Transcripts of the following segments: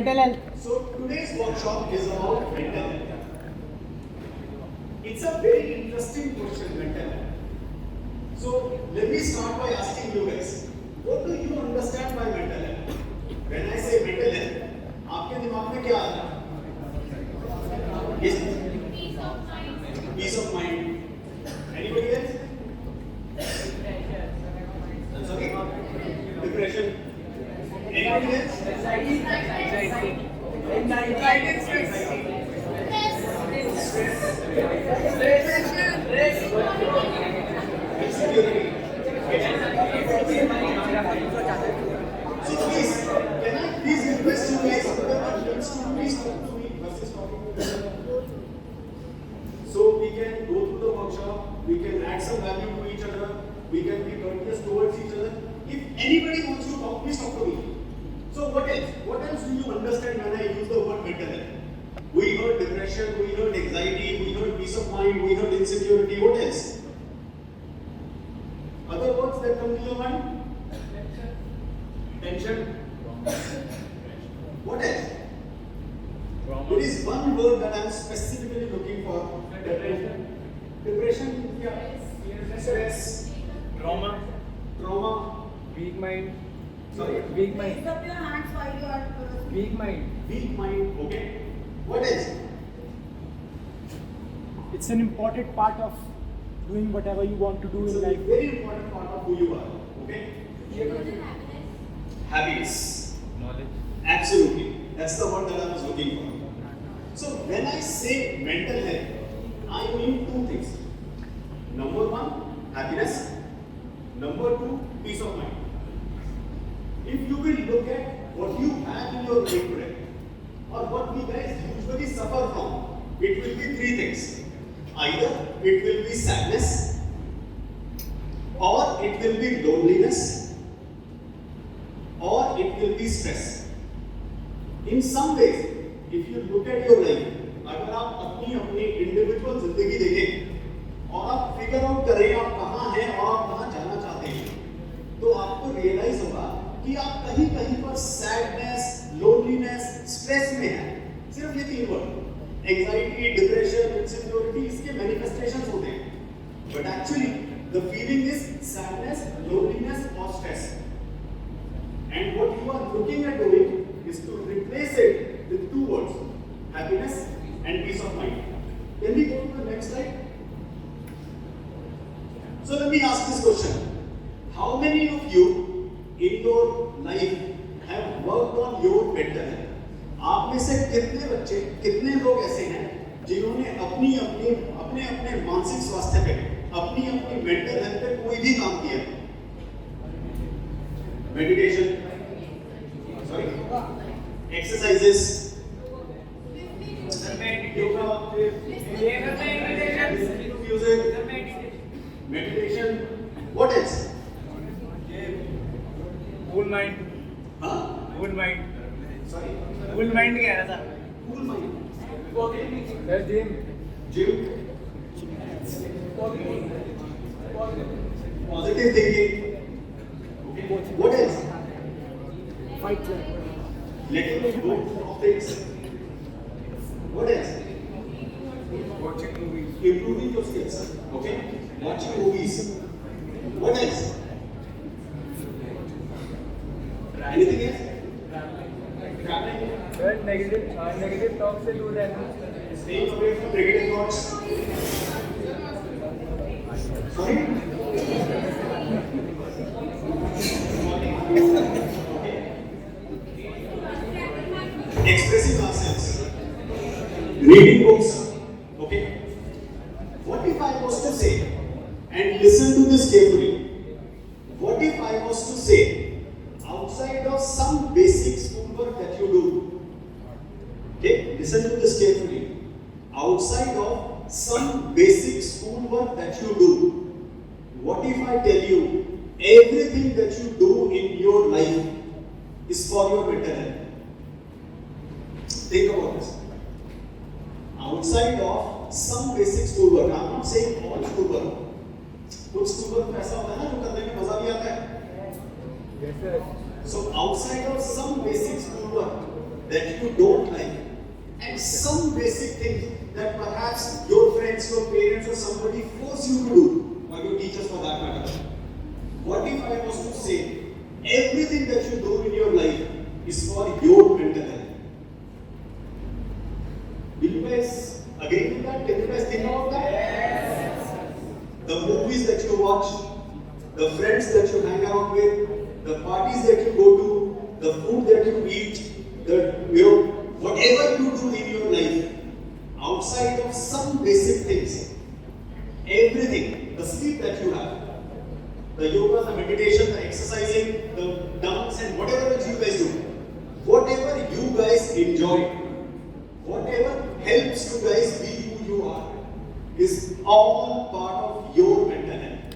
mental health. So today's workshop is about mental health. It's a very interesting question, mental health. So let me start by asking you guys, what do you understand by mental health? When I say mental health, आपके दिमाग में क्या आता है? Yes. Peace of mind. Anybody else? I'm sorry. Depression. Anybody else? Anxiety. So please, can I please request you guys to please talk to me versus talking to them? So we can go through the workshop, we can add some value to each other, we can be courteous towards each other. If anybody wants to talk, please talk to me. So what else? What else do you understand when I use the word mental health? We heard depression, we heard anxiety, we heard peace of mind, we heard insecurity. What else? Other words that come to your mind? Tension. What else? There is one word that I am specifically looking for. Depression. Depression. Yeah. Stress. Trauma. Weak mind. Sorry. Weak mind. Raise up your hands while you are Weak mind. Weak mind. Okay. What else? It's an important part of doing whatever you want to do It's in a life. very important part of who you are. Okay. Happiness. Knowledge. Absolutely. That's the word that I was looking for. So when I say mental health, I mean two things. Number one, happiness. Number two, peace of mind. If you will look at what you have in your life today, or what we guys usually suffer from, it will be three things. Either it will be sadness, or it will be loneliness, or it will be stress. In some ways, if you look at your life, अगर आप अपनी individual जिंदगी देखें और आप figure out करें आप कहाँ हैं और आप कहाँ जाना चाहते हैं, तो आपको रियलाइज होगा कि आप कहीं कहीं पर सैडनेस, लोनलीनेस, स्ट्रेस में हैं. सिर्फ ये तीन वर्ड, एंजाइटी, डिप्रेशन, इनसिक्योरिटी, इसके मैनिफेस्टेशंस होते हैं. But actually the feeling is sadness, loneliness और stress. And what you are looking at doing is to replace it with two words, happiness and peace of mind. Can we go to the next slide? So let me ask this question. How many of you in your life have worked on your mental health? आप में से कितने बच्चे, कितने लोग ऐसे हैं जिन्होंने अपने मानसिक स्वास्थ्य पे, अपनी मेंटल हेल्थ पे कोई भी काम किया? Meditation, exercises, yoga, music, meditation. What else? Cool mind. Huh? Cool mind. Sorry. Cool mind क्या है sir? Cool mind. Gym. Positive thinking. Okay. What else? Fight club. Letting go of things. What else? Watching movies. Improving your skills. Okay? Watching movies. What else? Anything else? Traveling. Well, negative talk से दूर रहना. Staying away from negative thoughts. Sorry? Expressing ourselves, reading books. Okay, what if I was to say, and listen to this carefully, what if I was to say, outside of some basic schoolwork that you do, okay, listen to this carefully, outside of some basic schoolwork that you do, what if I tell you, everything that you do in your life is for your mental health? Think about this. Outside of some basic schoolwork, I'm not saying all schoolwork. कुछ schoolwork ऐसा होता है ना जो करने में मजा भी आता है. Yes, sir. So outside of some basic schoolwork, that you don't like, and some basic things that perhaps your friends, your parents, or somebody force you to do, or your teachers for that matter. What if I was to say everything that you do in your life is for your mental health? Will you guys agree with that? Can you guys think about that? Yes. The movies that you watch, the friends that you hang out with, the parties that you go to, the food that you eat, whatever you do in your life, outside of some basic things, everything, the sleep that you have, the yoga, the meditation, the exercising, the dance, and whatever else you guys do, whatever you guys enjoy, whatever helps you guys be who you are, is all part of your mental health.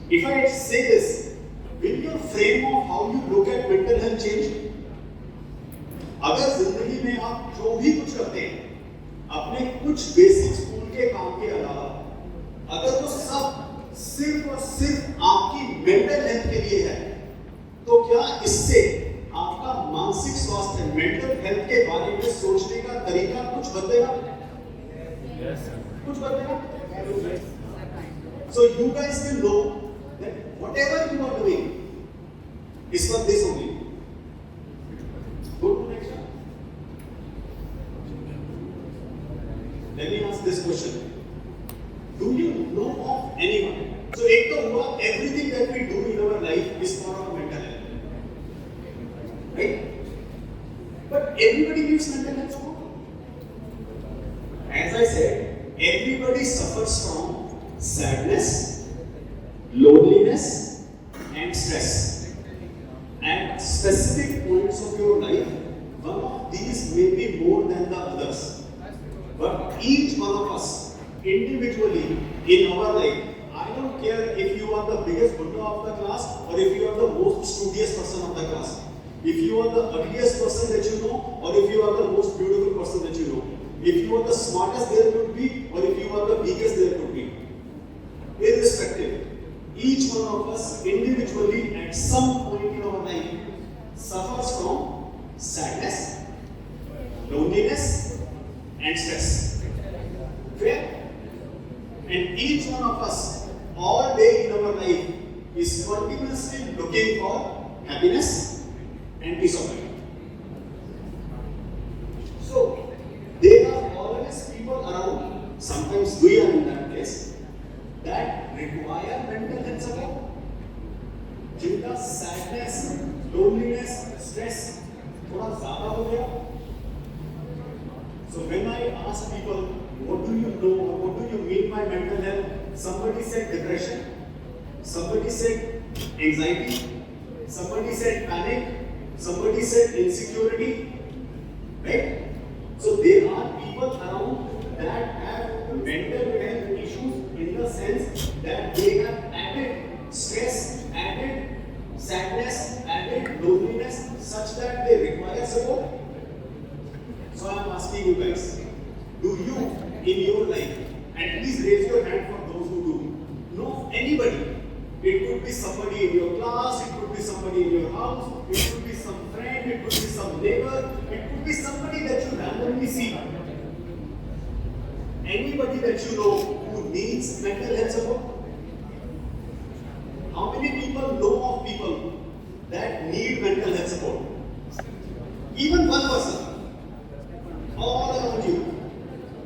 If I say this, will your frame of how you look at mental health change? अगर जिंदगी में आप जो भी कुछ करते हैं, अपने कुछ बेसिक स्कूल के काम के अलावा, अगर वो सब सिर्फ और सिर्फ आपकी मेंटल हेल्थ के लिए है, तो क्या इससे आपका मानसिक स्वास्थ्य, मेंटल हेल्थ के बारे में सोचने का तरीका कुछ बदलेगा? कुछ बदलेगा? So you guys will know that whatever you are doing is for this only. Go to next one. Let me ask this question. Do you know of anyone? So एक तो हुआ everything that we do in our life is for our mental health. Right? But everybody needs mental health support. As I said, everybody suffers from sadness, loneliness, and stress. At specific points of your life, one of these may be more than the others. But each one of us, individually, in our life, I don't care if you are the biggest Buddha of the class or if you are the most studious person of the class. If you are the ugliest person that you know, or if you are the most beautiful person that you know. If you are the smartest there could be, or if you are the weakest there could be. Irrespective, each one of us individually at some point in our life suffers from sadness, loneliness, and stress. Fair? And each one of us, all day in our life, is continuously looking for happiness and peace of mind. So, there are always people around, sometimes we are in that place, that require mental health support. जिनका sadness, loneliness, stress थोड़ा ज़्यादा हो गया. So when I ask people, what do you know or what do you mean by mental health? Somebody said depression, somebody said anxiety, somebody said panic, somebody said insecurity, right? So there are people around that have mental health issues in the sense that they have added stress, added sadness, added loneliness such that they require support. So I am asking you guys, do you in your life, and please raise your hand for those who do, know anybody? It could be somebody in your class, it could be somebody in your house, it could be some friend, it could be some neighbor, it could be somebody that you randomly see. Anybody that you know who needs mental health support? How many people know of people that need mental health support? Even one person. All around you.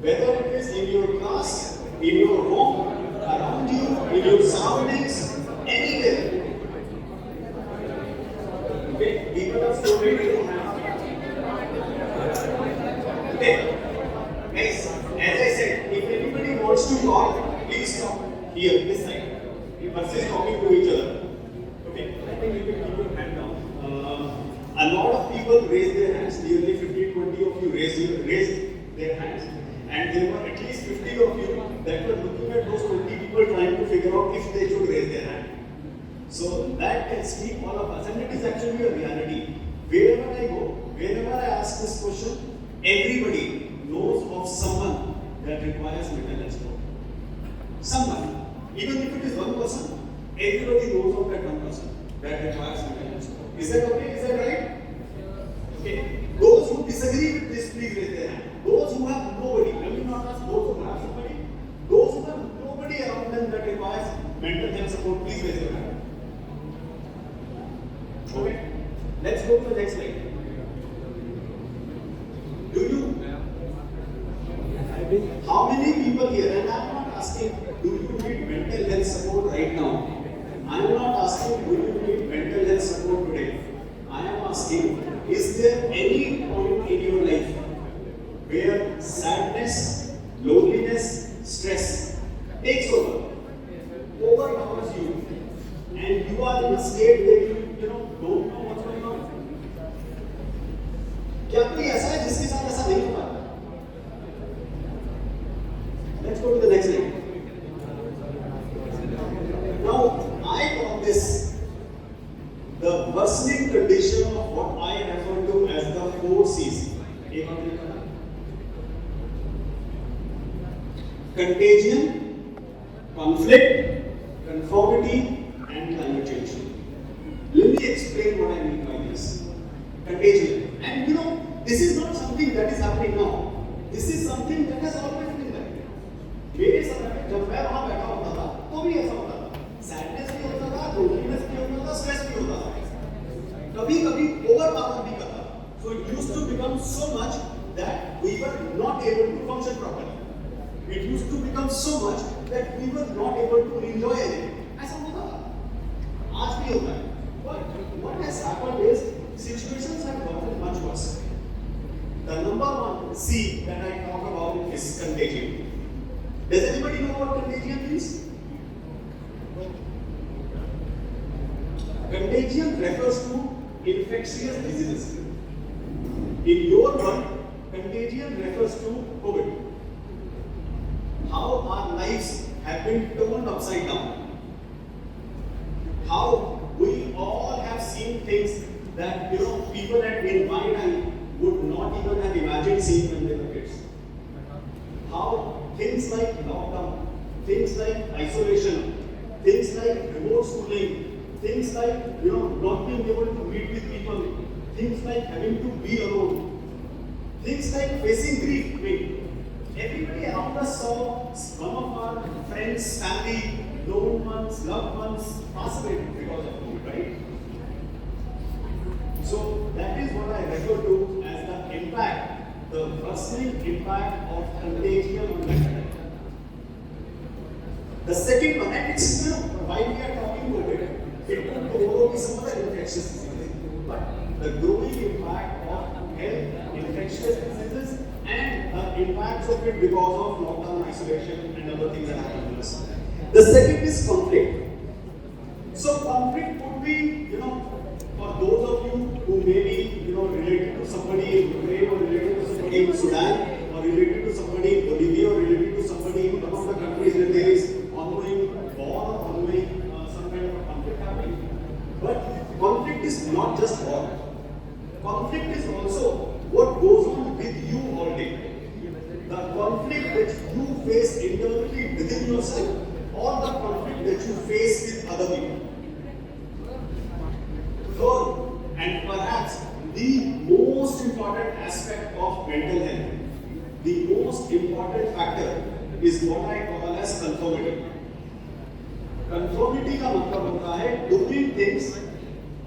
Whether it is in your class, in your home, around you, in your surroundings, anywhere. Okay, people are so ready to have. Okay, guys, as I said, if anybody wants to talk, please talk here, this side. Versus talking to each other. Okay, I think you can keep your hand down. A lot of people raised their hands, nearly 15-20 of you raised their hands, and there were at least 50 of you that were looking at those 20 people trying to figure out if they should raise their hand. So that can speak all of us, and it is actually a reality. Wherever I go, whenever I ask this question, everybody knows of someone that requires mental health support. Someone, even if it is one person, everybody knows of that one person that requires mental health support. Is that okay? Is that right? Okay. Those who disagree with this, please raise their hand. Those who have nobody, let me not ask those who have somebody, those who have nobody around them that requires mental health support, please raise your hand. Okay. Let's go to the next slide. Do you? How many people here? And I'm not asking, do you need mental health support right now? I am not asking, do you need mental health support today? I am asking, is there any point in your life where sadness, loneliness, stress takes over, overpowers you, and you are in a state where you don't know what's going on? क्या कोई ऐसा है जिसके साथ ऐसा नहीं होता? Let's go to the next slide. Now, I call this the worsening condition of what I refer to as the 4 C's. Contagion, conflict, conformity, and climate change. Let me explain what I mean by this. Contagion. And this is not something that is happening now. This is something that has always been there. मेरे समय में जब मैं वहां बैठा होता था तो भी ऐसा होता था, सैडनेस भी होता था, लोनलीनेस भी होता था, स्ट्रेस भी होता था, कभी कभी ओवरपावर भी करता था. So it used to become so much that we were not able to function properly. It used to become so much that we were not able to enjoy anything. ऐसा होता था, आज भी होता है. But what has happened is situations have gotten much worse. The number 1 C that I talk about is contagion. Does anybody know what contagion means? Contagion refers to infectious diseases. In your world, contagion refers to COVID. How our lives have been turned upside down. How we all have seen things that people in my time would not even have imagined seeing when they were kids. How things like lockdown, things like isolation, things like remote schooling, things like not being able to meet with people, things like having to be alone, things like facing grief. Everybody around us saw one of our friends, family, known ones, loved ones pass away because of COVID, right? So that is what I refer to as the impact, the worsening impact of contagion on mental health. The second one, and it's while we are talking COVID, it could tomorrow be some other infectious disease, but the growing impact of health, infectious diseases, and the impacts of it because of lockdown, isolation, and other things that happen to us. The second is conflict. So conflict could be, for those of you who may be, related to somebody in Ukraine, or related to somebody in Sudan, or related to somebody in Bolivia, or related to somebody in one of the countries where there is ongoing war, or ongoing some kind of a conflict happening. But conflict is not just war. Conflict is also what goes on with you all day. The conflict that you face internally within yourself, or the conflict that you face with other people. Third, and perhaps the most important aspect of mental health, the most important factor is what I call as conformity. Conformity का मतलब होता है doing things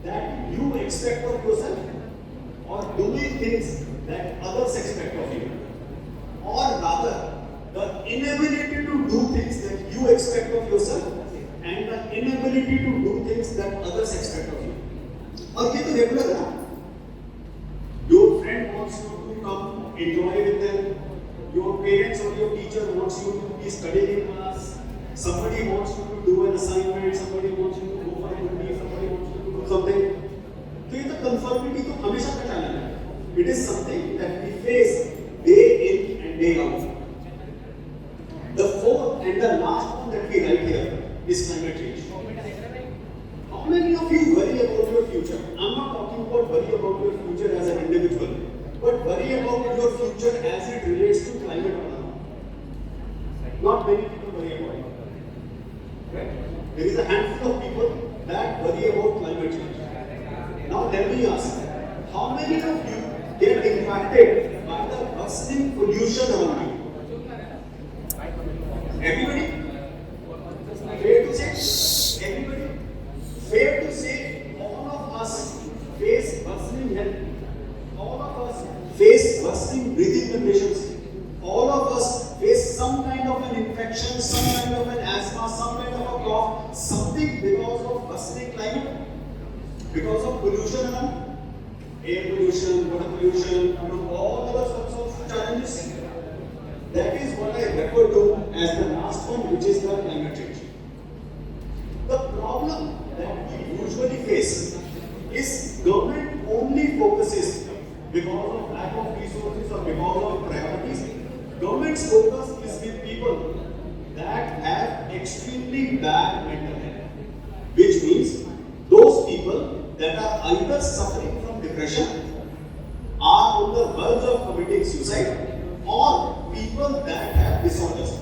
that you expect of yourself, or doing things that others expect of you, or rather the inability to do things that you expect of yourself and the inability to do things that others expect of you. और ये तो regular है. Your friend wants you to come enjoy with them. Your parents or your teacher wants you to be studying in class. Somebody wants you to do an assignment. Somebody wants you to go for a movie. Somebody wants you to do something. तो ये तो conformity तो हमेशा का challenge है. It is something that we face day in and day out. The fourth and the last one that we write here is climate change. How many of you worry about your future? I'm not talking about worry about your future as an individual, but worry about your future as it relates to climate. Not many people worry about it. Right? There is a handful of people that worry about climate change. Now, bustling pollution around you. Everybody? Fair to say? Everybody? Fair to say, all of us face bustling health. All of us face bustling breathing conditions. All of us face some kind of an infection, some kind of an asthma, some kind of a cough, something because of bustling climate, because of pollution around, air pollution, water pollution, all other sorts of challenges. That is what I refer to as the last one, which is the climate change. The problem that we usually face is government only focuses because of lack of resources or because of priorities. Government's focus is with people that have extremely bad mental health, which means those people that are either suffering from depression, are on the verge of committing suicide, or people that have disorders.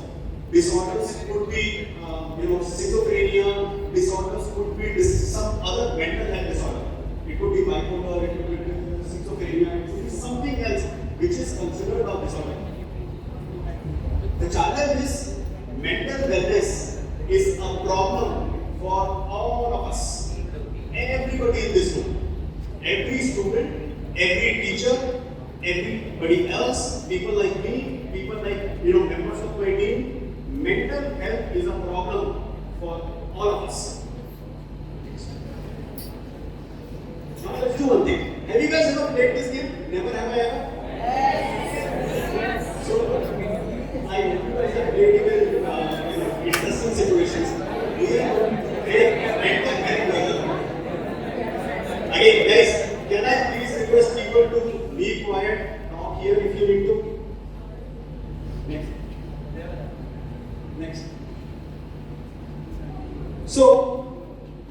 Disorders could be, schizophrenia. Disorders could be some other mental health disorder. It could be bipolar. It could be schizophrenia. It could be something else which is considered a disorder. The challenge is mental wellness is a problem for all of us. Everybody in this room, every student, every teacher, everybody else, people like me, people like members of my team. Mental health is a problem for all of us. Now let's do one thing. Have you guys ever played this game? Never have I ever? Yes. So I hope you guys have played it in interesting situations. We are going to play mental health together. Again, guys, can I please request people to be quiet, talk here if you need to? Next. So,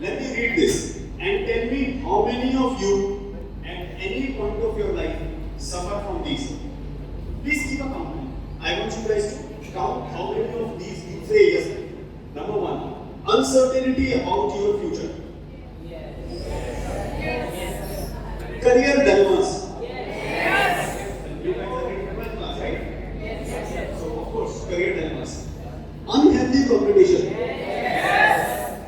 let me read this and tell me how many of you at any point of your life suffer from these. Please keep a count. I want you guys to count how many of these you say yes. Number one, uncertainty about your future. Career dilemmas. Yes. You guys are in 12th class, right? Yes. So, of course, career dilemmas. Unhealthy competition. Yes.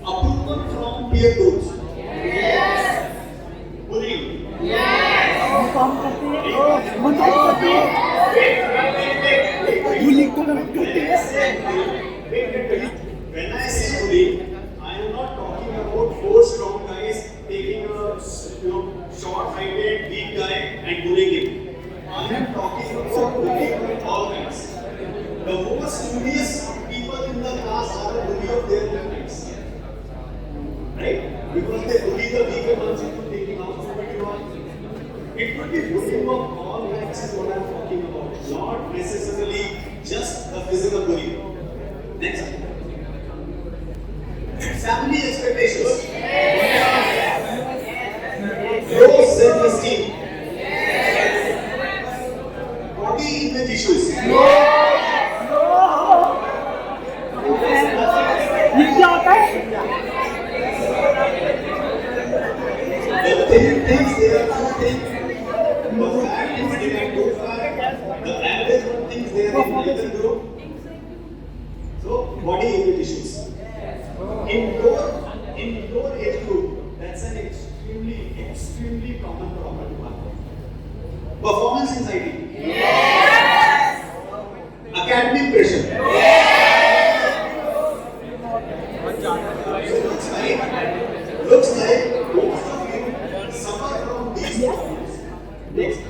Approval from peer groups. Yes. Bullying. Yes. Bullying को गलत करते हैं. When I say bullying, I am not talking about four strong guys taking a short-sighted, weak guy and bullying him. I am talking about bullying of all kinds. The most studious people in the class are the bully of their friends. Right? Because they bully the weaker ones into taking out stupid ones. It could be bullying of all kinds is what I am talking about. Not necessarily just the physical bullying. Next. Family expectations. Low self-esteem. Body image issues. ये क्या होता है? The thin things, there are two things. The fat is divided too far. The average one thinks they are in middle group. So, body image issues. In your age group, that's an extremely common problem to have. Performance anxiety. Yes. Academic pressure. Yes. Looks like most of you suffer from these problems. Next.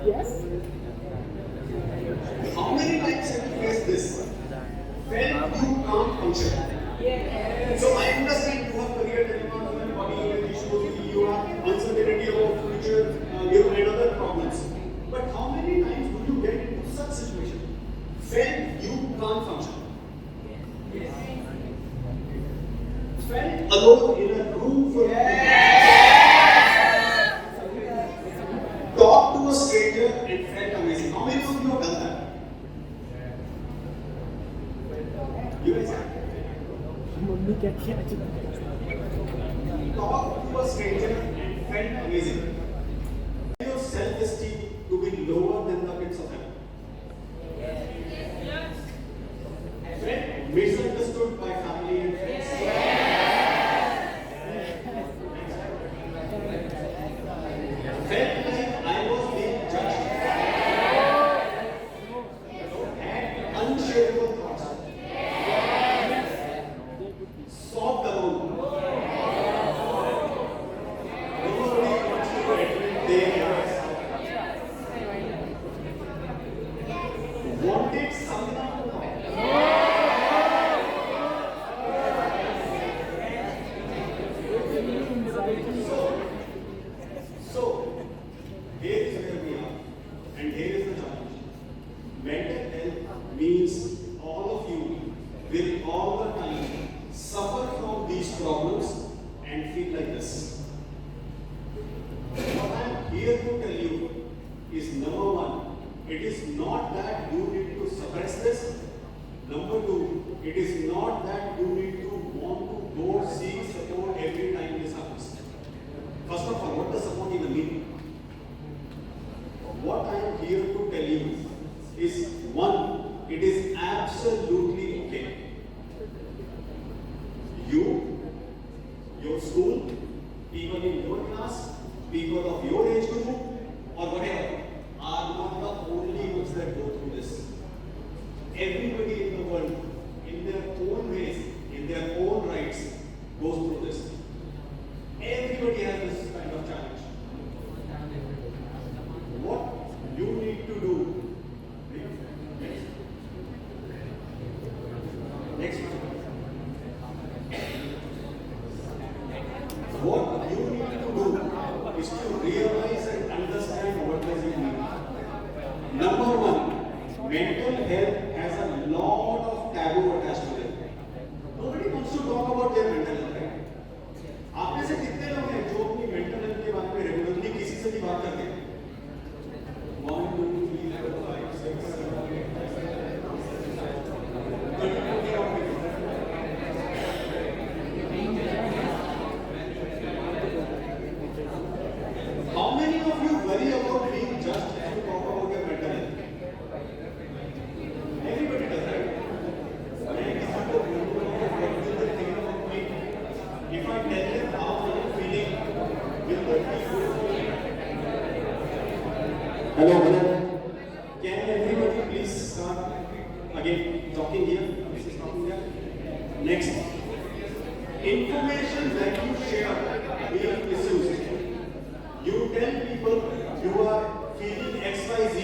Yes. How many times have you faced this? When you can't function. Yes. So I understand you have career dilemmas, you have body image issues, you have uncertainty about future, you have other problems. But how many times do you get into such situation when you can't function? Felt alone in a room full of people. Talk to a stranger and felt amazing. How many of you have done that? You guys have. Mummy कहती है Talk to a stranger and felt amazing. Your self-esteem to be lower than it is not that you need to suppress this. Number two, it is not that you need to want to go seek support every time this happens. First of all, what does support even mean? What I am here to tell you is one, it is absolutely okay. You, your school, people in your class, people of your age group, or whatever, are not the only ones that go through this. Everybody in the world, in their own ways, in their own rights, goes through this. Everybody has this kind of challenge. What you need to do, next one. What you need to do is to realize and understand what does it mean. Number one, mental health has a lot of taboo attached to it. Nobody wants to talk about their mental health, right? आप में से कितने लोग हैं जो अपनी mental health के बारे में रेगुलरली किसी से भी बात करते हैं? 1, 2, 3, 4, 5, 6, 7, 8, 9, 10. How many of you worry about being judged as you talk about your mental health? Everybody does, right? मैं किसी को बोलूँगा what will they think about me? If I tell them how I am feeling, will that be good for me? Hello, brother. Can everybody please start again talking here? This is talking here. Next. Information that you share being misused. You tell people you are feeling XYZ.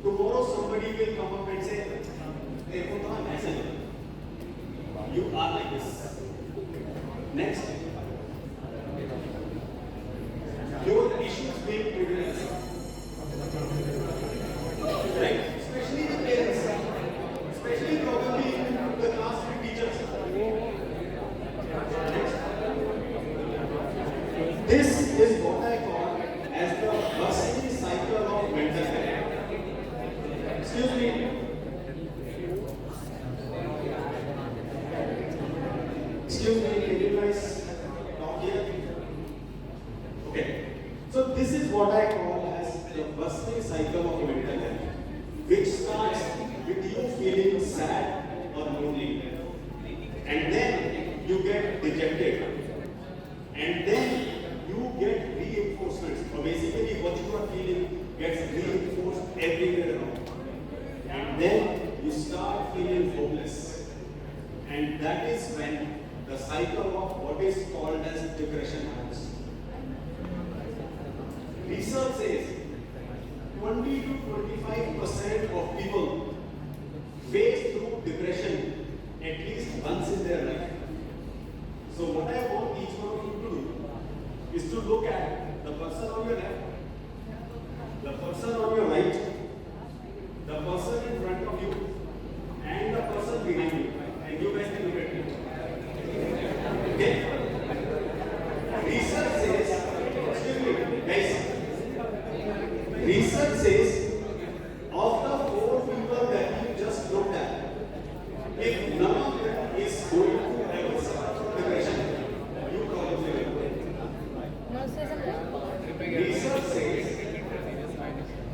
Tomorrow somebody will come up and say, "Hey, what am I saying?" You are like this. Next. Your issues being trivialized. Right? Especially the parents. Especially probably the class teachers. Next. This is what I call as the bursting cycle of mental health. Excuse me. Excuse me, can you guys talk here? Okay. So this is what I call as the bursting cycle of mental health, which starts with you feeling sad or lonely. And then you get dejected. And then you get reinforcements. So basically what you are feeling gets reinforced everywhere around. And then you start feeling hopeless. And that is when the cycle of what is called as depression happens. Research says 20 to 25% of people face through depression at least once in their life. So what I want each one of you to do is to look at the person on your left, the person on your right, the person in front of you, and the person behind you. And you guys can look at me. Okay? Research says, excuse me, guys. Research says, of the 4 people that you just looked at, if none of them is going to ever suffer from depression, you probably will. Research says,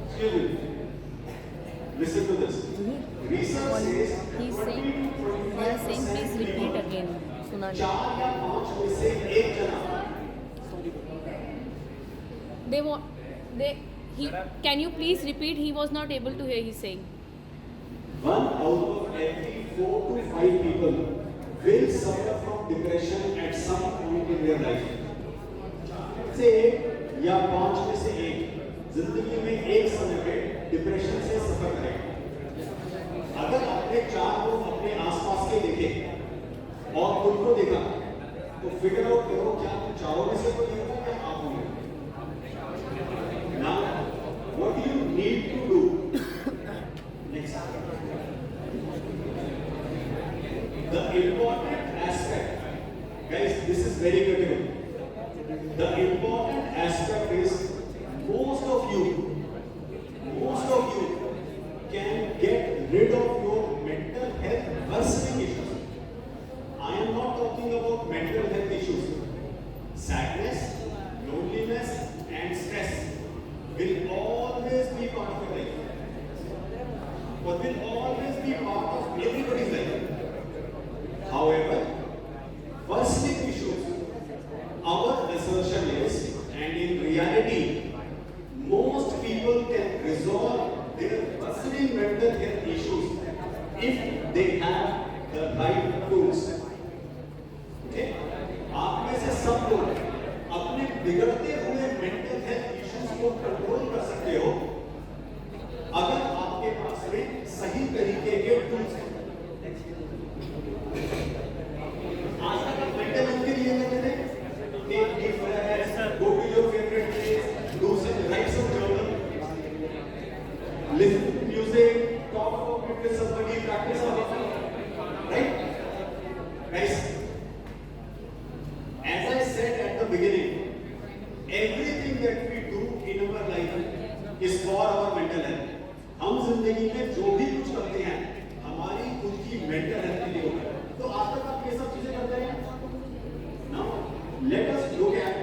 excuse me, listen to this. Research says, He's saying, they are saying, please repeat again. Suna nahi. 4 या 5 में से एक जना They want, he, can you please repeat? He was not able to hear, he's saying. 1 out of every 4 to 5 people will suffer from depression at some point in their life. से 1 या 5 में से 1 जिंदगी में एक समय पे डिप्रेशन से सफर करेगा। अगर आपने 4 लोग अपने आसपास के देखे और खुद को देखा, तो फिगर आउट करो क्या तुम चारों में से कोई होगा या आप होंगे। Now, what do you need to do? Next. The important aspect, guys, this is very critical. The important aspect is most of you or will always be part of everybody's life. However, personal issues, our assertion is, and in reality, most people can resolve their personal mental health issues if they have the right tools. Okay? आप में से सब लोग अपने बिगड़ते हुए mental health issues को control कर सकते हो अगर आपके पास में सही तरीके के टूल्स हैं। आज तक आप मेंटल हेल्थ के लिए करते थे, take deep breaths, go to your favourite place, do some write some journal, listen to music, talk about it with somebody, practice of, right? Guys, as I said at the beginning, everything that we do in our life is for our mental health. हम जिंदगी में जो भी कुछ करते हैं हमारी खुद की मेंटल हेल्थ के लिए होता है। तो आज तक आप ये सब चीजें करते हैं। Now let us look at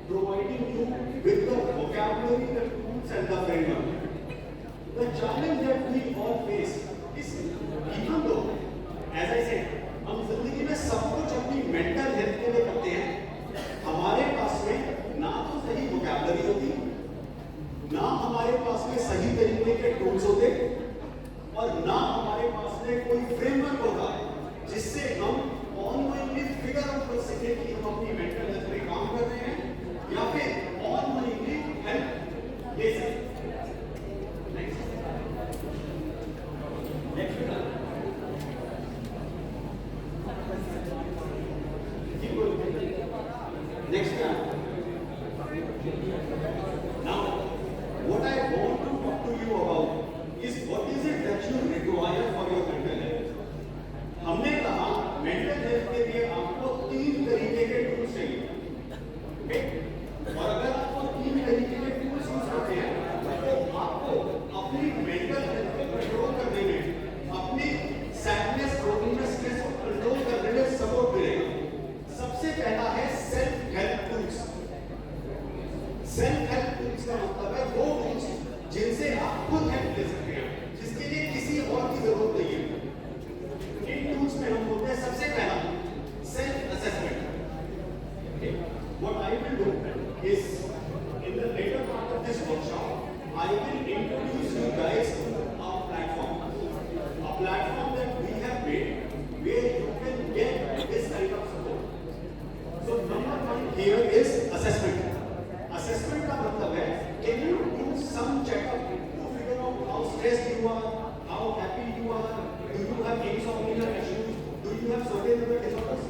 providing you with the vocabulary, the tools and the framework. The challenge that we all face is, even though, as I said, हम जिंदगी में सब कुछ अपनी मेंटल हेल्थ के लिए करते हैं, हमारे पास में ना तो सही वोकैबुलरी होती, ना हमारे पास में सही तरीके के टूल्स होते, और ना हमारे पास में कोई फ्रेमवर्क होता जिससे हम ऑनलाइनली फिगर आउट कर सके कि हम अपनी मेंटल हेल्थ पे काम कर रहे हैं या फिर ऑनलाइनली हेल्प ले सके। Next one. Now, what I want to talk to you about is what is it that you require for your mental health. हमने कहा मेंटल हेल्थ के लिए आपको 3 तरीके के टूल्स चाहिए, ओके? और अगर आपको 3 तरीके के टूल्स यूज करते हैं तो आपको अपनी मेंटल हेल्थ को कंट्रोल करने में, अपनी सैडनेस, लोनलीनेस, स्ट्रेस को कंट्रोल करने में सपोर्ट मिलेगा। सबसे पहला है self help tools. Self help tools का मतलब है वो टूल्स जिनसे आप खुद हेल्प ले सकते हैं, जिसके लिए किसी और की जरूरत नहीं है। इन टूल्स में हम बोलते हैं सबसे पहला self assessment. What I will do is in the later part of this workshop I will introduce you guys to our platform, a platform that we have made where you can get this kind of support. So number one here is assessment. Assessment का मतलब है can you do some checkup to figure out how stressed you are, how happy you are, do you have insomnia issues, do you have certain other disorders,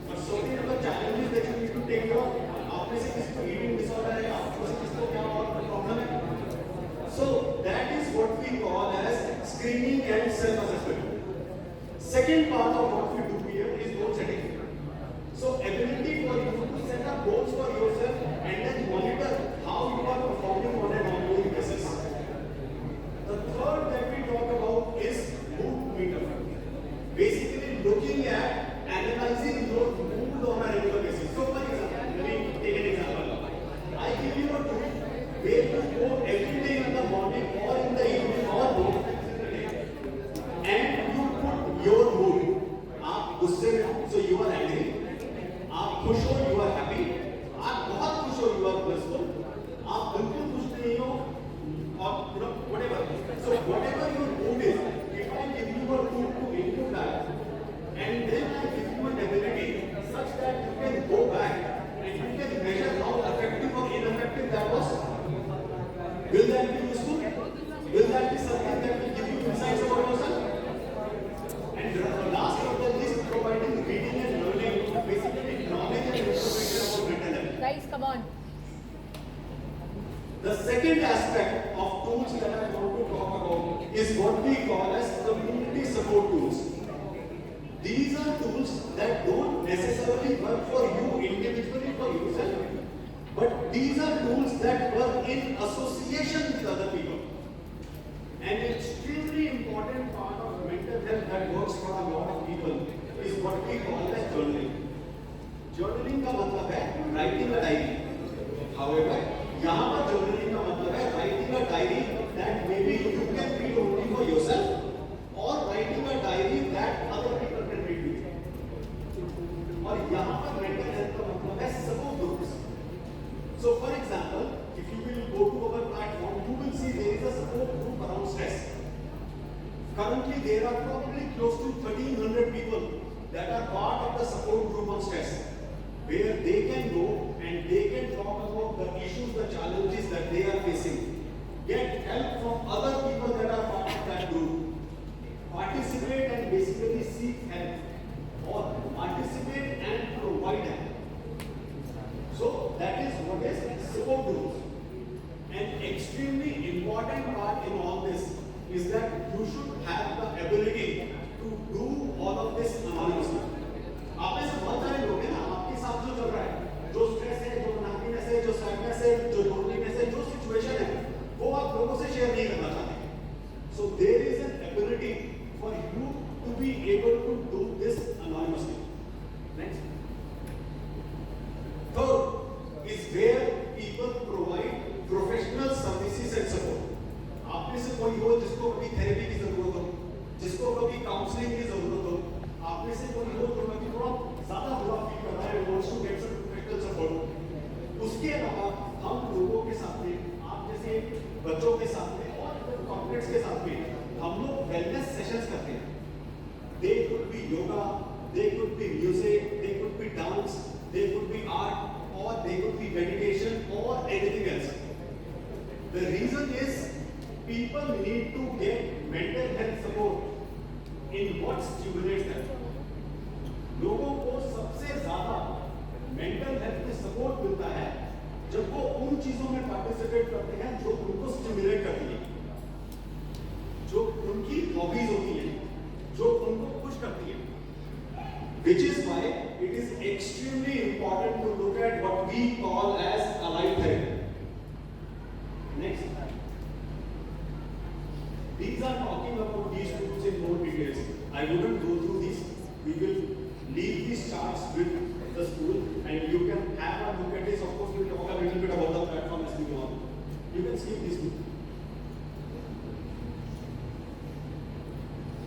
or certain other challenges that you need to take care of. आप में से किसी को eating disorder है, आप में से किसी को क्या और problem है. So that is what we call as screening and self-assessment. Second part of what we do here is goal setting. So ability for you to set up goals for yourself and then monitor how you are performing on an ongoing basis. The third that we talk about is mood meter. Basically looking at analyzing your mood on a regular basis. So for example, let me take an example. I give you a tool where you go every day in the morning or in the evening or both and you put your mood. आप गुस्से में हो, so you are angry. आप खुश हो, you are happy. आप बहुत खुश हो, you are blissful. आप बिल्कुल खुश नहीं हो, और whatever. So whatever your mood is, if I give you a tool to input that, and then I give you an ability such that you can go back and you can measure how effective or ineffective that was. Will that be useful? Will that be something that will give you insights about yourself? And last but not least, providing reading and learning, basically knowledge and information about mental health. Guys, come on. The second aspect of tools that I want to talk about is what we call as community support tools. These are tools that don't necessarily work for you individually for yourself, but these are tools that work in association with other people. An extremely important part of mental health that works for a lot of people is what we call as journaling. Journaling का मतलब है writing a diary. However, यहाँ पर journaling का मतलब है writing a diary that maybe you can read only for yourself, Currently, there are probably close to 1,300 people that are part of the support group on stress, where they can go and they can talk about the issues, the challenges that they are facing, get help from other people that are part of that group, participate and basically seek help, or participate and provide help. So that is what is support groups. An extremely important part in all this is that you should have the ability to do all of this anonymously. आप में से बहुत सारे लोग हैं ना, आपके साथ जो चल रहा है, जो स्ट्रेस है, जो हैप्पीनेस है, जो सैडनेस है, जो लोनलीनेस है, जो सिचुएशन है, वो आप लोगों से शेयर नहीं करना चाहते. So there is an ability for you to be able to do this anonymously. Next. Third is where people provide professional services and support. आप में से कोई हो जिसको कभी थेरेपी की जरूरत हो, जिसको कभी काउंसलिंग की जरूरत हो, आप में से कोई हो जो कभी थोड़ा ज्यादा बुरा फील कर रहा है, wants to get some professional support. उसके अलावा हम लोगों के साथ में, आप जैसे बच्चों के साथ में और कॉर्पोरेट्स के साथ में हम लोग वेलनेस सेशंस करते हैं. They could be yoga, they could be music, they could be dance, they could be art, or they could be meditation or anything else. The reason is people need to get mental health support in what stimulates them. लोगों को सबसे ज्यादा mental health में support मिलता है जब वो उन चीजों में पार्टिसिपेट करते हैं जो उनको स्टिमुलेट करती है, जो उनकी हॉबीज होती हैं, जो उनको खुश करती है. Which is why it is extremely important to look at what we call as allied therapy. Next. These are talking about these tools in more details. I wouldn't go through these. We will leave these charts with the school and you can have a look at this. Of course, we will talk a little bit about the platform as we go on. You can skip this too.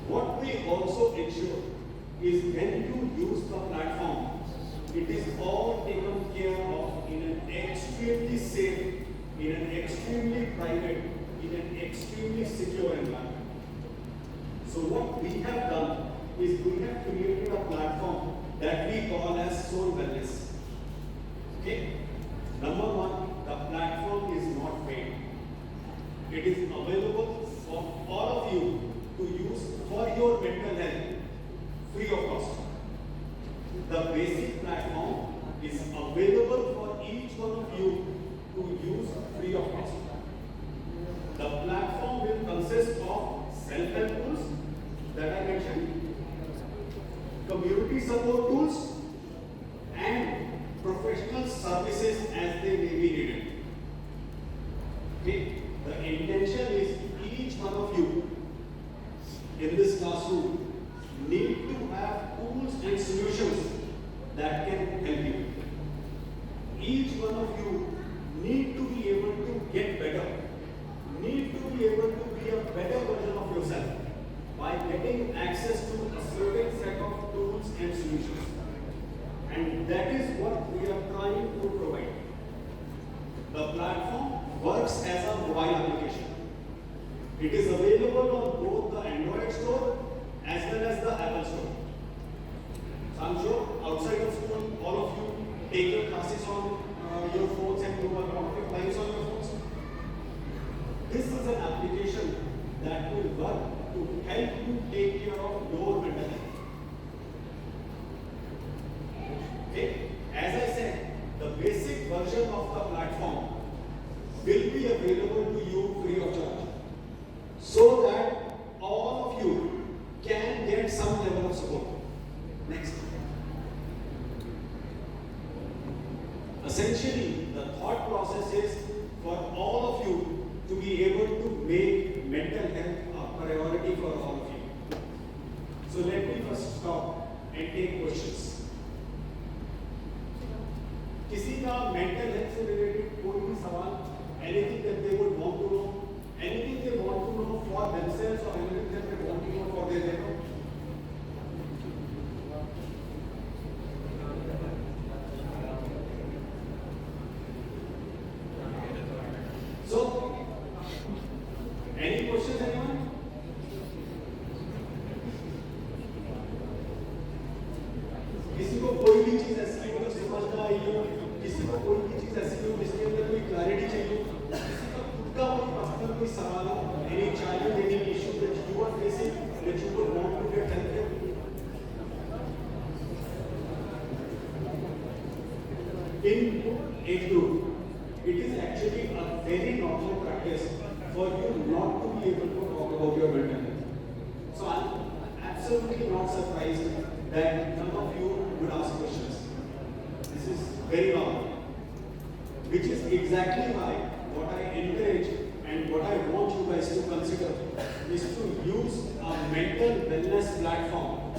What we also ensure is when you use the platform, it is all taken care of in an extremely safe, in an extremely private, in an extremely secure environment. So what we have done is we have created a platform that we call as Solh Wellness. Okay? Number one, the platform is not paid. It is available for all of you to use for your mental health, free of cost. The basic platform is available for each one of you to use free of cost. The platform will consist of self-help tools that I mentioned, community support tools, and professional services as they may be needed. Okay? The intention is each one of you in this classroom need to have tools and solutions that can help you. Each one of you need to be able to get better, need to be able to be a better version of yourself by getting access to a certain set of tools and solutions. And that is what we are trying to provide. The platform works as a mobile application. It is available on both the Android store as well as the Apple store. So I'm sure outside of school, all of you take your classes on your phones and do a lot of your lives on your phones. This is an application that will work to help you take care of your mental health. Okay? As I said, the basic version of the platform will be available to you free of charge, so that all of you can get some level of support. Next. Essentially, the thought process is for all of you to be able to make mental health a priority for all of you. So let me first stop and take questions. किसी का mental health से related कोई भी सवाल, anything that they would want to know, anything they want to know for themselves or anything that they want to know for their neighbor? So, any questions, anyone? in age group, it is actually a very normal practice for you not to be able to talk about your mental health. So I'm absolutely not surprised that none of you would ask questions. This is very normal. Which is exactly why what I encourage and what I want you guys to consider is to use a mental wellness platform,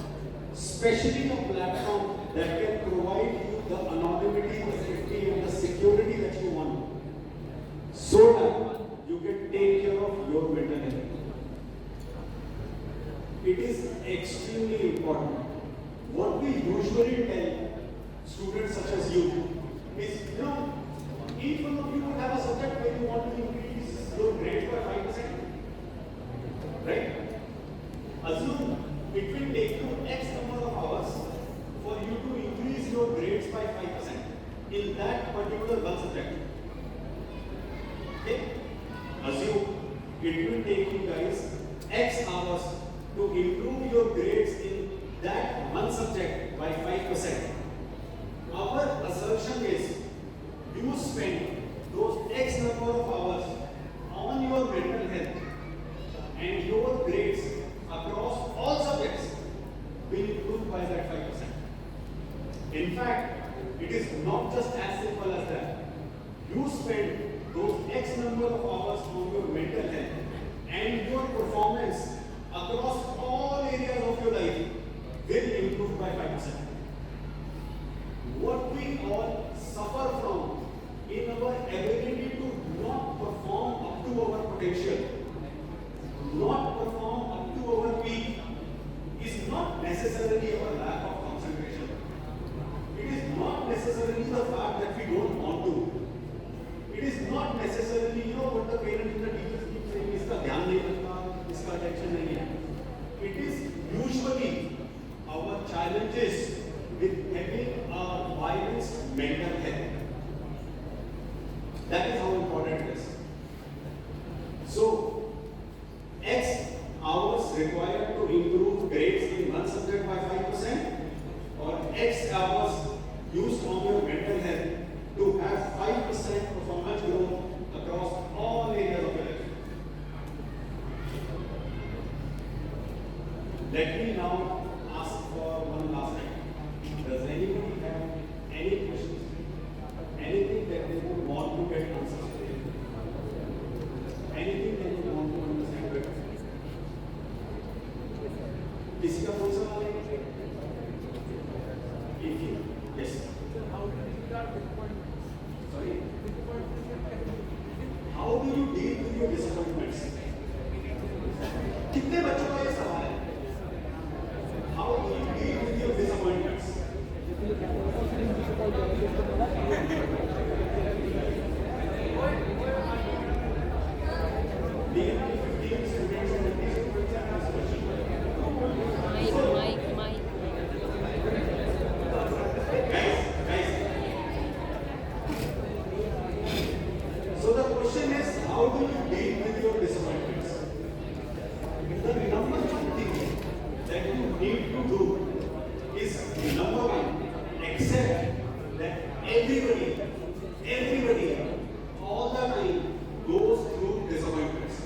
especially a platform that can provide you the anonymity, the safety and the security that you want, so that you can take care of your mental health. It is extremely important. What we usually tell students such as you is, each one of you would have a subject where you want to increase your grades by 5%. Right? Assume it will take you X number of hours for you to increase your grades by 5% in that particular one subject. Okay? Assume it will take you guys X hours to improve your grades in that one subject by 5%. Our assertion is you spend those X number of hours on your mental health and your grades across all subjects will improve by that 5%. In fact, it is not just as simple as that. You spend those X number of hours on your mental health and your performance across all areas of your life will improve by 5%. What we all suffer from in our ability to not perform up to our potential, not perform up to our peak, is not necessarily our lack of concentration. It is not necessarily the fact that we don't want to. It is not necessarily, what the parents and the teachers keep saying, iska dhyan nahi rakha, iska attention nahi hai. It is usually our challenges with having a balanced mental health. That is how important it is. So, X hours required to improve grades in one subject by 5% or X hours used on your mental health to have 5% performance growth across all areas of your life. Let me now ask for one last time. Does anybody have any questions? Anything that they would want to get answers to? Anything that you want to understand better? किसी का कोई सवाल है? If you, yes. Sorry. How do you deal with your disappointments? कितने बच्चों का ये सवाल है? How do you deal with your disappointments? So the question is, how do you deal with your disappointments? The number one thing that you need to do is, number one, accept that everybody, all the time goes through disappointments.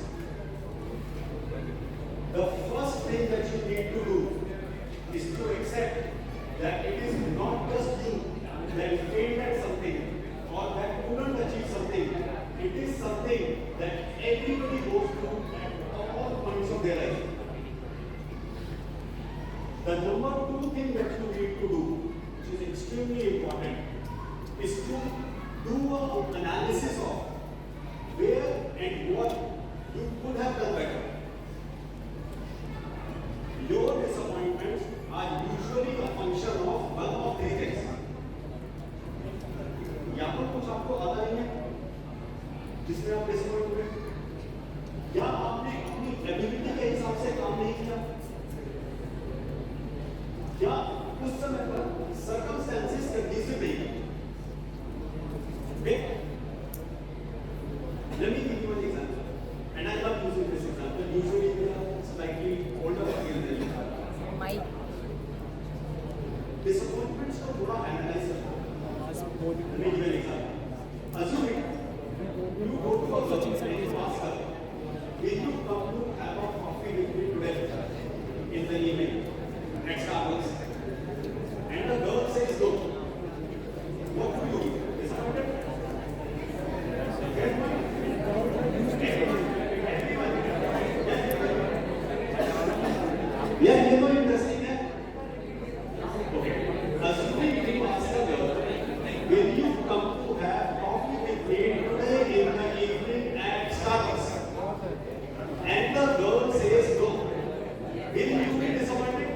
The first thing that you need to do is to accept that it is not just you that failed at something or that couldn't achieve something. It is something that everybody goes through at all points of their life. The number two thing that you need to do, which is extremely important, is to do an analysis of where and what you could have done better. Your disappointments are usually a function of one of three things. या तो कुछ आपको आता नहीं है जिसमें आप disappoint हुए, या आपने अपनी एबिलिटी के हिसाब से काम नहीं किया, या उस समय पर सर्कमस्टेंसेस कंडीशन नहीं है. Let me give you an example, and I love using this example. Usually we are slightly older than you. Disappointments को थोड़ा analyze करो. Yeah, ये तो interesting है. Okay. Assuming you ask a girl, will you come to have coffee with me today in the evening at Starbucks? And the girl says no. Will you be disappointed?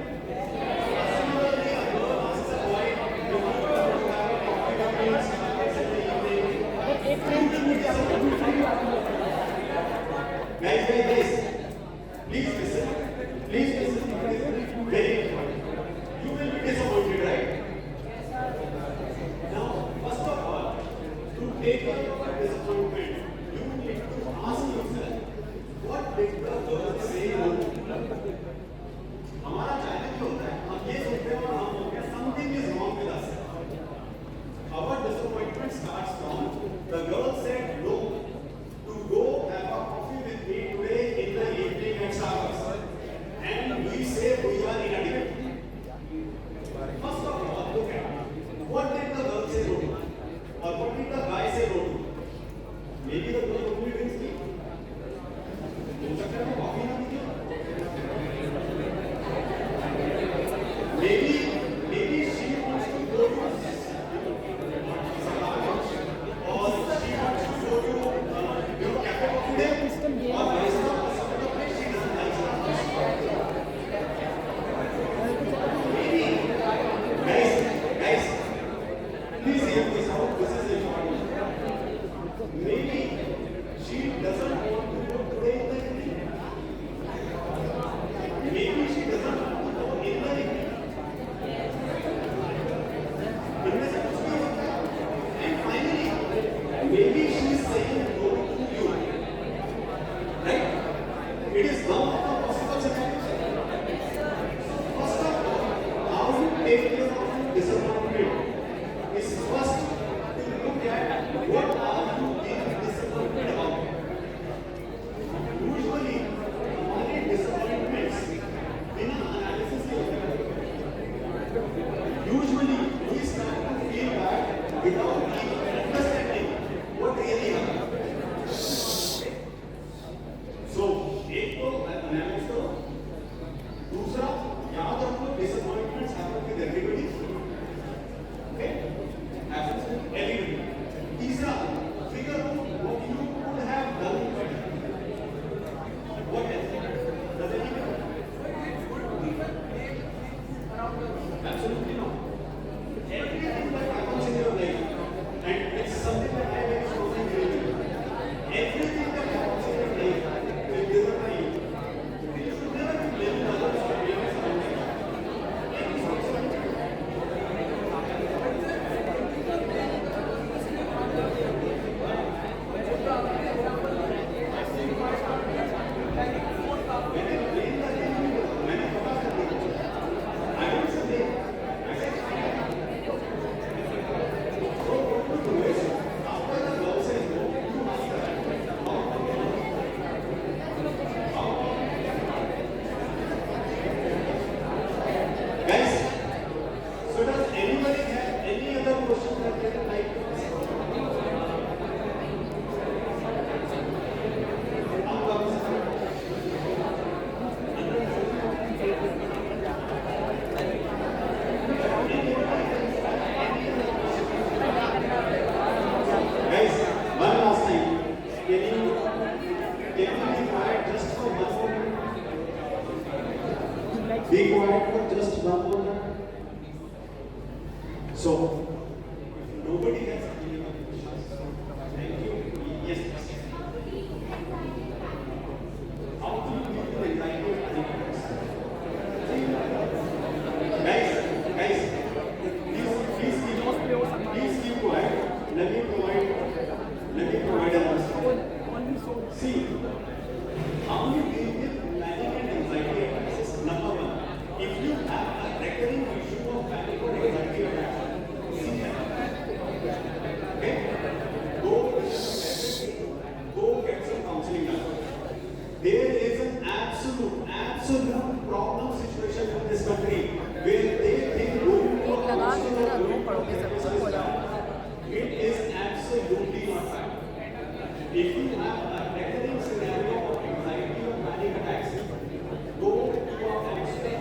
Similarly, a girl asks a boy, will you come to have a coffee with me at Starbucks in the evening? You will be disappointed. Guys, please listen. Please listen. Very important. You will be disappointed, right? Now, first of all, to take care of a disappointment, you need to ask yourself, what did the girl say no to? हमारा challenge होता है, हम ये सोचते हैं और हम बोलते हैं, something is wrong with us. Our disappointment starts from the girl said no to go have a coffee with me today in the evening at Starbucks. And we say we are inadequate. First of all, look at what did the girl say no to? Or what did the guy say no to? Maybe the girl only drinks tea. हो सकता है वो coffee ना पीती हो. Maybe she wants to go to Starbucks, or she wants to go to cafe coffee day, or barista or some other place she doesn't like Starbucks. Maybe, guys, please hear this out. This is important. Maybe she doesn't want to go today in the evening. Maybe she doesn't want to go in the evening. इनमें से कुछ भी हो सकता है. And finally, maybe she is saying no to you. Right? It is one of the possible scenarios. First of all, how you take care of disappointment is first to look at what are you being disappointed about. Usually, हमारे disappointments बिना analysis के होते हैं. Usually, we start to feel bad without even understanding what really happened. So, एक तो analyze करो. दूसरा, याद रखो disappointments happen with everybody. Okay? Happens with everybody. तीसरा, figure out what you could have done better. What else? Does anyone know? Absolutely not. Everything that happens in your life, and it's something that I very strongly believe in. Everything that happens in your life will deliver you. You should never be blaming others for being something. Take responsibility. Guys, so does anybody have any other question that they would like to ask? Guys, one last time. Can you be quiet just for 1 more minute? Be quiet for just 1 more minute. So, nobody has any other questions. Thank you. Yes, please. How do you deal with anxiety and panic attacks? Guys, please keep quiet. Let me provide an answer. See, how you deal with panic and anxiety attacks is number one. If you have a recurring issue of panic or anxiety attacks, see that. Okay? Go get some counseling done. There is an absolute problem situation in this country where they think going to a counselor or going to a therapist is bad. It is absolutely not bad. If you have a recurring scenario of anxiety or panic attacks, go to a counselor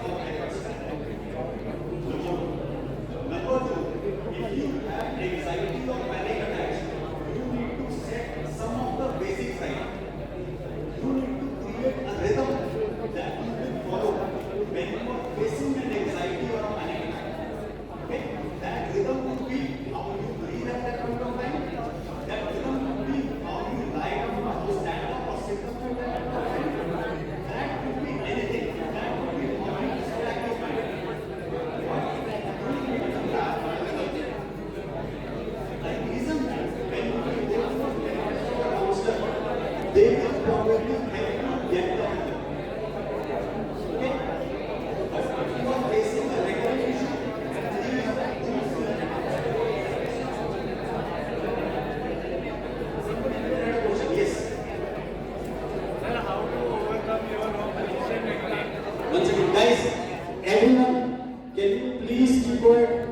Guys, everyone, can you please keep quiet?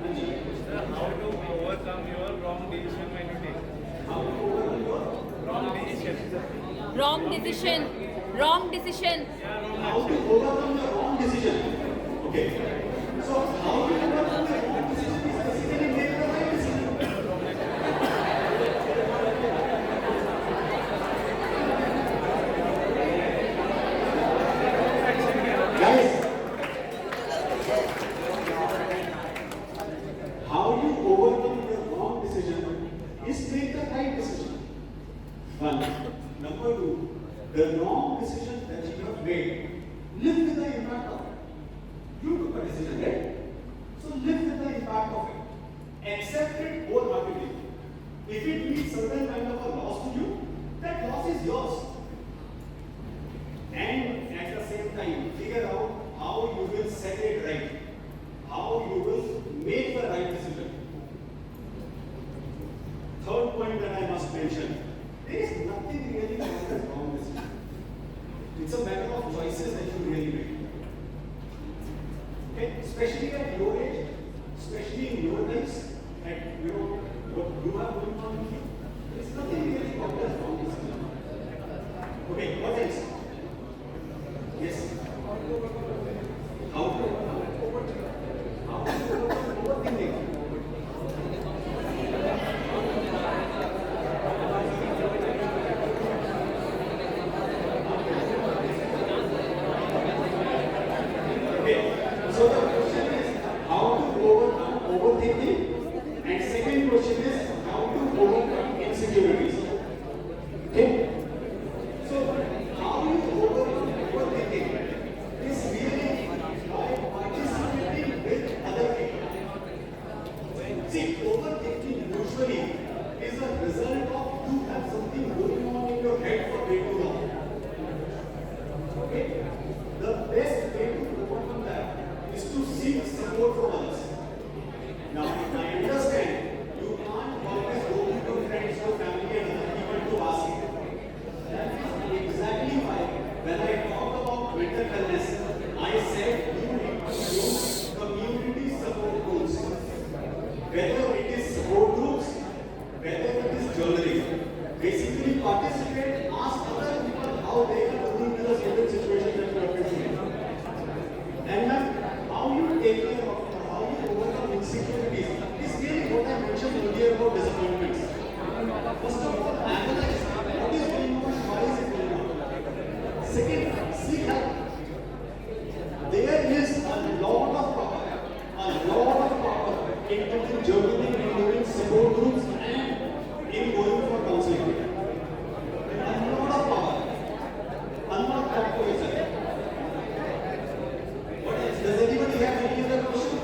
Sir, how to overcome your wrong decision when you take? How to overcome your Wrong decision. Wrong decision. Wrong decision. how to overcome your wrong decision. Okay. So how to overcome your wrong decision is basically make the right decision. Guys, how you overcome your wrong decision is make the right decision. One. Number two, the wrong decision that you have made, live with the impact of it. You took a decision, right? So live with the impact of it. Accept it wholeheartedly. If it means certain kind of a loss to you, that loss is yours. And at the same time, figure out how you will set it right. How you will make the right decision. Third point that I must mention, there is nothing really wrong with wrong decision. It's a matter of choices that you really make. Okay? Especially at your age, especially in your lives, at what you are going on with you, there is nothing really wrong with wrong decision. Okay, what else? Yes. How to overthinking. So the question is how to overcome overthinking, and second question is how to overcome insecurities. Okay? So how you overcome overthinking is really by participating with other people. See, overthinking usually is a result of you have something going on in your head for way too long. Okay? The best way to overcome that is to seek support from others. Now, I understand you can't always go to your friends, your family, and other people to ask it. That is exactly why when I talk about mental wellness, I said you need to use community support groups. Whether it is support groups, whether it is journaling. Basically participate, ask other people how they are doing with a certain situation that you are facing. And then how you take care of it, how you overcome insecurities is really what I mentioned earlier about disappointments. First of all, analyze what is going on and why is it going on. Second, seek help. There is a lot of power in doing journaling, in doing support groups, and in going for counseling. A lot of power. Unlock that for yourself. What else? Does anybody have any other question?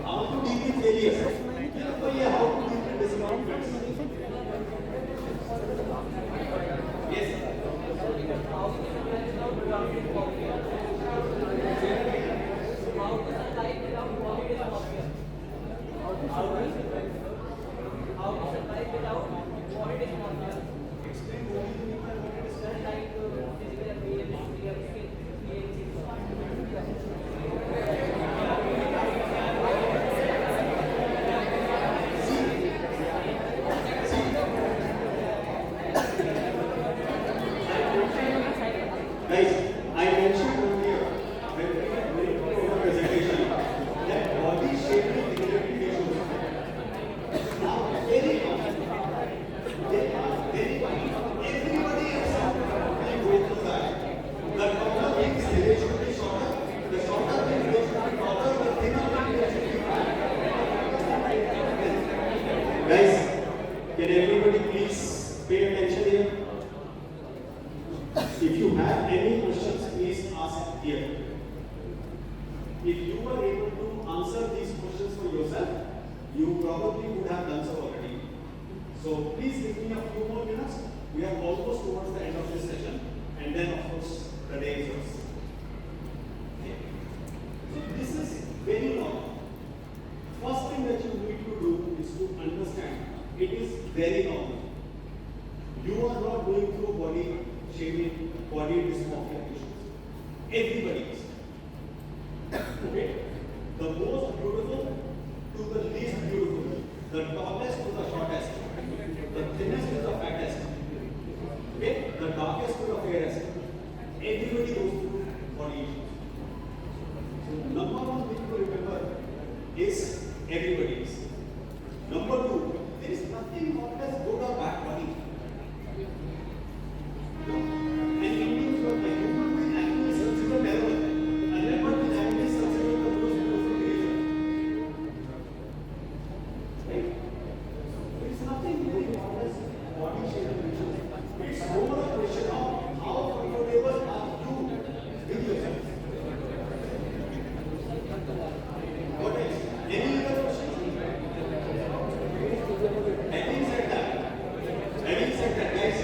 How to deal with failures? Oh yeah, how to deal with disappointments? Yes. Guys, I mentioned earlier when we were going through our presentation that body shaping related issues are very common. They are very common. Everybody at some point will go through that. The taller things they should be shorter. The shorter things they should be taller. The thinner things they should be fat. Guys, can everybody please pay attention here? If you have any questions, please ask here. If you were able to answer these questions for yourself, you probably would have done so already. So please give me a few more minutes. We are almost towards the end of this session, and then of course the day is yours. Okay. So this is very normal. First thing that you need to do is to understand it is very normal. You are not going through body shaming, body dysmorphia patients. Everybody is. Okay? The most beautiful to the least beautiful. The tallest to the shortest. The thinnest to the fattest. Okay? The darkest to the fairest. Everybody goes through body issues. So number one thing to remember is everybody is. Number two, there is nothing called as good or bad body. No. And Indians were like, human being actually is considered terrible. And leopard is actually considered the most beautiful creature. Right? There is nothing very called as body shape and issues. It's more a question of how comfortable are you with yourself. What else? Any other questions? Having said that, guys,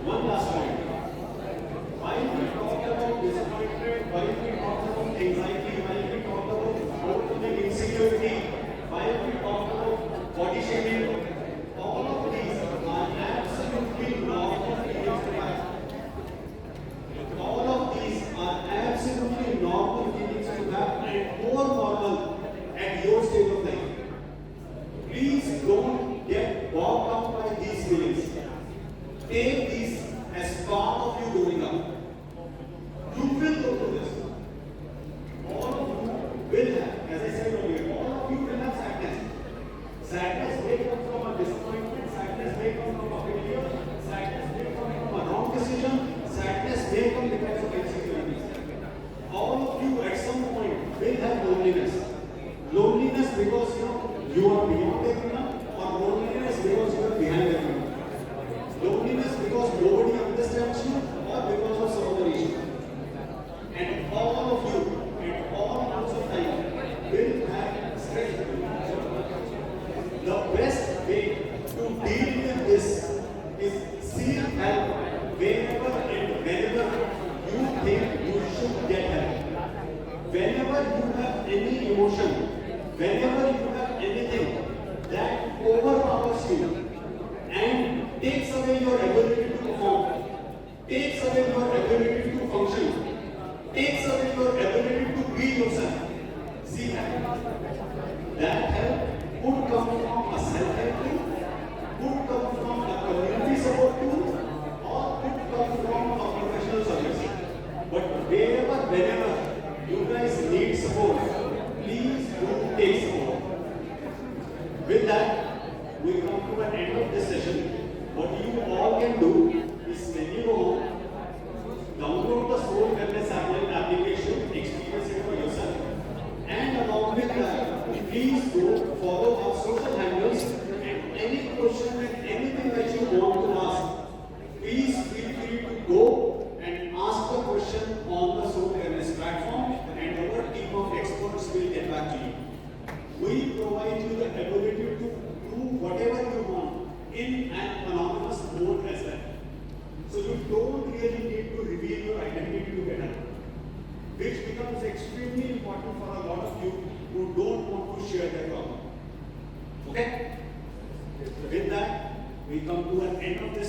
one last point. While we talked about disappointment, while we talked about anxiety, while we talked about overcoming insecurity, while we talked about body shaming, all of these are absolutely normal feelings to have. All of these are absolutely normal feelings to have and more normal at your stage of life. Please don't get bogged down by these feelings. Take these as part of you growing up. You will go through this. All of you will have, as I said earlier, all of you will have sadness. Sadness may come from a disappointment, sadness may come from a failure, sadness may come from a wrong decision, sadness may come because of insecurities. All of you at some point will have loneliness. Loneliness because you are beyond everyone, or loneliness because you are behind everyone. Loneliness because nobody understands you, or because of some other issue. And all of you, at all points of time, will have stress. The best way to deal with this is seek help wherever and whenever you think you should get help. Whenever you have any emotion, whenever you have anything that overpowers you and takes away your ability to perform, takes away your ability to function, takes away your ability to be yourself, seek help. That help could come from a self-help tool, could come from a community support tool, or could come from a professional service. But whenever you guys need support, please do take support. With that, we come to an end of this session. What you all can do is when you go home, download the Solh Wellness application, experience it for yourself. And along with that, please do follow our social handles and any question and anything that you want to ask, please feel free to go and ask the question on the Solh Wellness platform and our team of experts will get back to you. We provide you the ability to do whatever you want in an anonymous mode as well. So you don't really need to reveal your identity to get help, which becomes extremely important for a lot of you who don't want to share their problem. Okay? With that, we come to an end of this